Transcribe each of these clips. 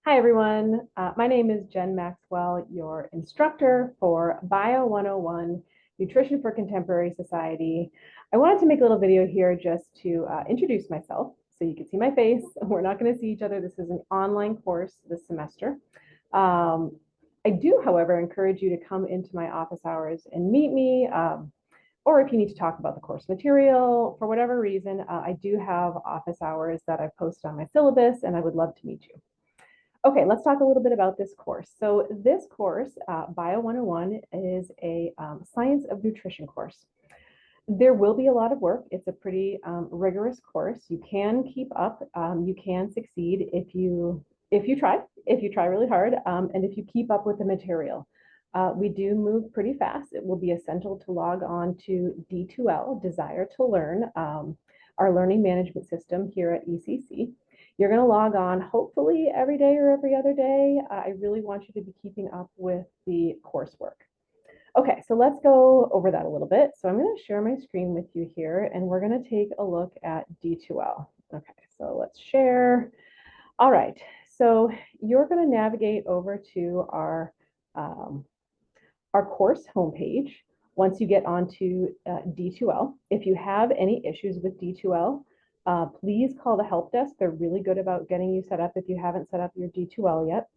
Hi, everyone. My name is Jen Maxwell, your instructor for Bio 101, Nutrition for Contemporary Society. I wanted to make a little video here just to introduce myself so you can see my face. We're not going to see each other. This is an online course this semester. I do, however, encourage you to come into my office hours and meet me. Or if you need to talk about the course material for whatever reason, I do have office hours that I post on my syllabus, and I would love to meet you. Okay, let's talk a little bit about this course. So this course, Bio 101, is a science of nutrition course. There will be a lot of work. It's a pretty rigorous course. You can keep up. You can succeed if you try really hard, and if you keep up with the material. We do move pretty fast. It will be essential to log on to D2L, Desire to Learn, our learning management system here at ECC. You're going to log on hopefully every day or every other day. I really want you to be keeping up with the coursework. Okay, so let's go over that a little bit. So I'm going to share my screen with you here, and we're going to take a look at D2L. Okay, so let's share. All right, so you're going to navigate over to our course homepage once you get onto D2L. If you have any issues with D2L, please call the help desk. They're really good about getting you set up if you haven't set up your D2L yet.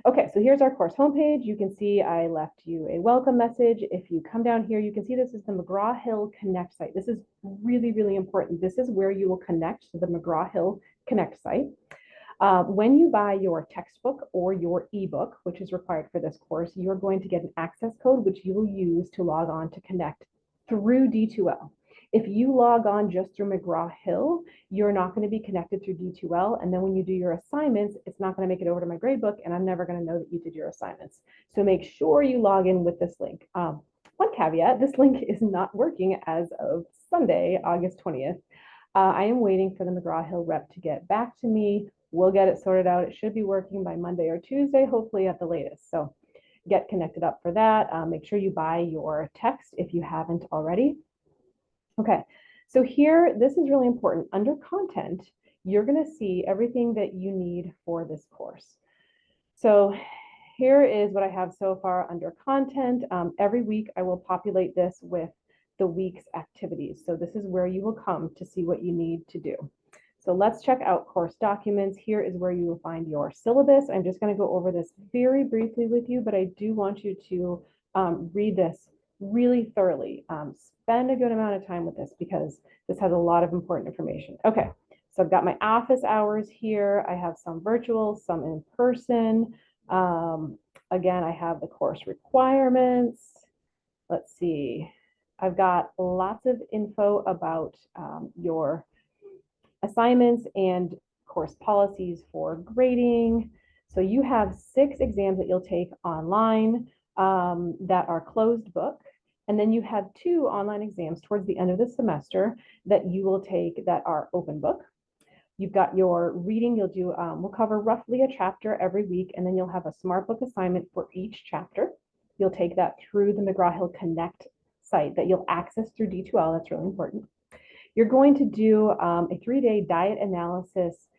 Okay, so here's our course homepage. You can see I left you a welcome message. If you come down here, you can see this is the McGraw-Hill Connect site. This is really, really important. This is where you will connect to the McGraw-Hill Connect site. When you buy your textbook or your ebook, which is required for this course, you're going to get an access code which you will use to log on to connect through D2L. If you log on just through McGraw-Hill, you're not going to be connected through D2L. And then when you do your assignments, it's not going to make it over to my gradebook, and I'm never going to know that you did your assignments. So make sure you log in with this link. One caveat, this link is not working as of Sunday, August 20th. I am waiting for the McGraw-Hill rep to get back to me. We'll get it sorted out. It should be working by Monday or Tuesday, hopefully at the latest. So get connected up for that. Make sure you buy your text if you haven't already. Okay, so here, this is really important. Under content, you're going to see everything that you need for this course. So here is what I have so far under content. Every week, I will populate this with the week's activities. So this is where you will come to see what you need to do. So let's check out course documents. Here is where you will find your syllabus. I'm just going to go over this very briefly with you, but I do want you to read this really thoroughly. Spend a good amount of time with this because this has a lot of important information. Okay, so I've got my office hours here. I have some virtual, some in person. Again, I have the course requirements. Let's see. I've got lots of info about your assignments and course policies for grading. So you have 6 exams that you'll take online that are closed book. And then you have 2 online exams towards the end of the semester that you will take that are open book. You've got your reading. You'll do, we'll cover roughly a chapter every week, and then you'll have a smart book assignment for each chapter. You'll take that through the McGraw-Hill Connect site that you'll access through D2L. That's really important. You're going to do a 3-day diet analysis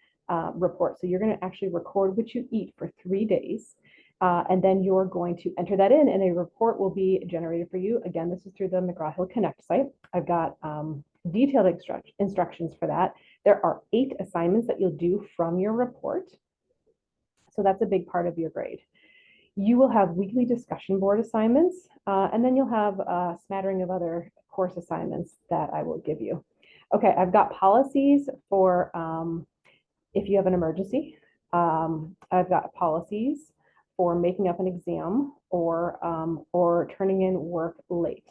report. So you're going to actually record what you eat for 3 days. And then you're going to enter that in, and a report will be generated for you. Again, this is through the McGraw-Hill Connect site. I've got detailed instructions for that. There are 8 assignments that you'll do from your report. So that's a big part of your grade. You will have weekly discussion board assignments, and then you'll have a smattering of other course assignments that I will give you. Okay, I've got policies for if you have an emergency. I've got policies for making up an exam or turning in work late.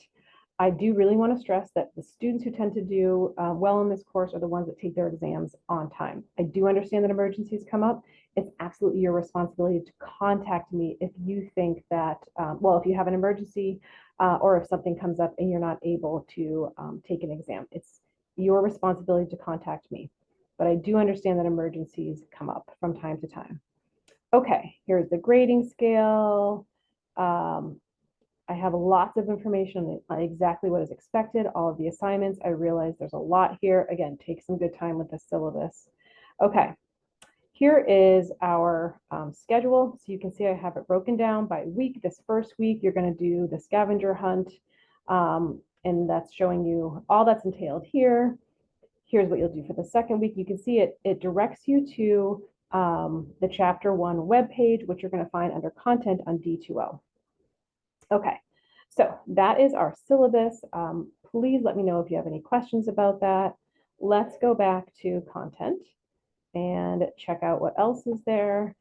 I do really want to stress that the students who tend to do well in this course are the ones that take their exams on time. I do understand that emergencies come up. It's absolutely your responsibility to contact me if you think that, well, if you have an emergency or if something comes up and you're not able to take an exam. It's your responsibility to contact me. But I do understand that emergencies come up from time to time. Okay, here's the grading scale. I have lots of information on exactly what is expected, all of the assignments. I realize there's a lot here. Again, take some good time with the syllabus. Okay, here is our schedule. So you can see I have it broken down by week. This first week, you're going to do the scavenger hunt, and that's showing you all that's entailed here. Here's what you'll do for the second week. You can see it directs you to the chapter 1 webpage, which you're going to find under content on D2L. Okay, so that is our syllabus. Please let me know if you have any questions about that. Let's go back to content and check out what else is there.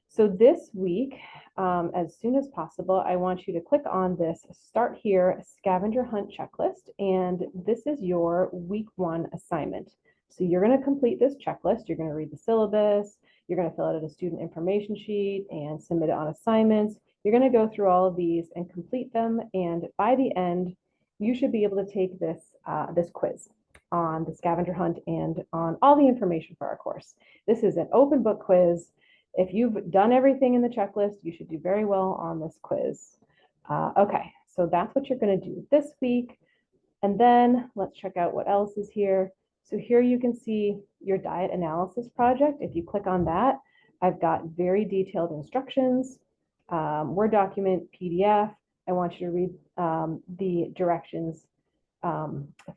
So this week, as soon as possible, I want you to click on this Start Here Scavenger Hunt Checklist, and this is your week 1 assignment. So you're going to complete this checklist. You're going to read the syllabus. You're going to fill out a student information sheet and submit it on assignments. You're going to go through all of these and complete them, and by the end, you should be able to take this quiz on the scavenger hunt and on all the information for our course. This is an open book quiz. If you've done everything in the checklist, you should do very well on this quiz. Okay, so that's what you're going to do this week. And then let's check out what else is here. So here you can see your diet analysis project. If you click on that, I've got very detailed instructions, Word document, PDF. I want you to read the directions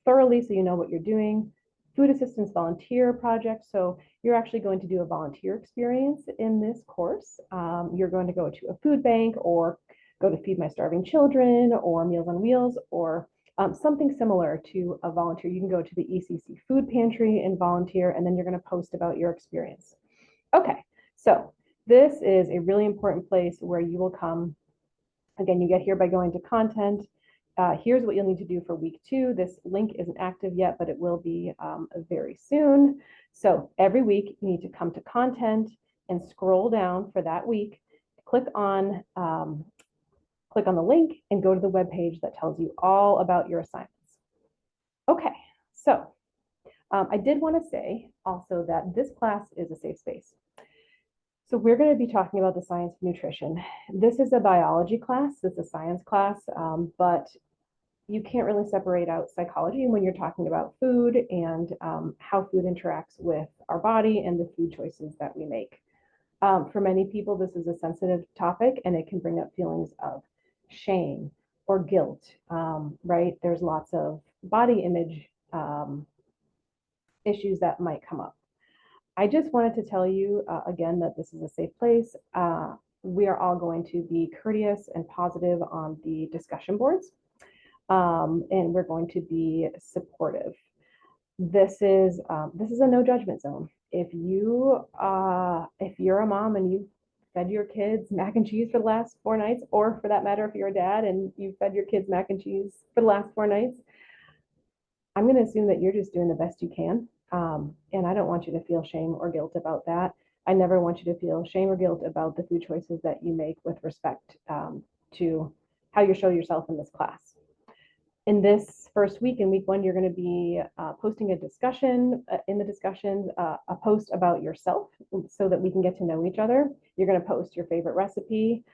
thoroughly so you know what you're doing. Food assistance volunteer project. So you're actually going to do a volunteer experience in this course. You're going to go to a food bank or go to Feed My Starving Children or Meals on Wheels or something similar to a volunteer. You can go to the ECC food pantry and volunteer, and then you're going to post about your experience. Okay, so this is a really important place where you will come. Again, you get here by going to content. Here's what you'll need to do for week 2. This link isn't active yet, but it will be very soon. So every week you need to come to content and scroll down for that week. Click on the link and go to the web page that tells you all about your assignments. Okay, so I did want to say also that this class is a safe space. So we're going to be talking about the science of nutrition. This is a biology class, it's a science class, but you can't really separate out psychology when you're talking about food and how food interacts with our body and the food choices that we make. For many people, this is a sensitive topic and it can bring up feelings of shame or guilt, right? There's lots of body image issues that might come up. I just wanted to tell you again that this is a safe place. We are all going to be courteous and positive on the discussion boards, and we're going to be supportive. This is a no judgment zone. If you're a mom and you fed your kids mac and cheese for the last 4 nights, or for that matter, if you're a dad and you fed your kids mac and cheese for the last 4 nights, I'm going to assume that you're just doing the best you can. And I don't want you to feel shame or guilt about that. I never want you to feel shame or guilt about the food choices that you make with respect to how you show yourself in this class. In this first week, in week 1, you're going to be posting a discussion, in the discussions, a post about yourself so that we can get to know each other. You're going to post your favorite recipe.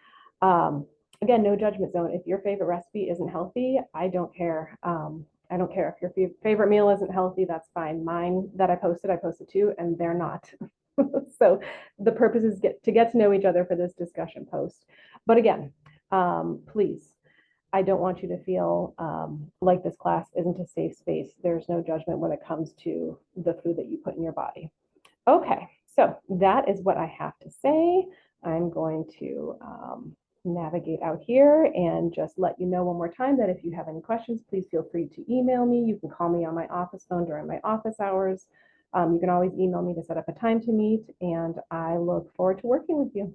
Again, no judgment zone. If your favorite recipe isn't healthy, I don't care. I don't care if your favorite meal isn't healthy, that's fine. Mine that I posted too, and they're not. So the purpose is to get to know each other for this discussion post. But again, please, I don't want you to feel like this class isn't a safe space. There's no judgment when it comes to the food that you put in your body. Okay, so that is what I have to say. I'm going to navigate out here and just let you know one more time that if you have any questions, please feel free to email me. You can call me on my office phone during my office hours. You can always email me to set up a time to meet, and I look forward to working with you.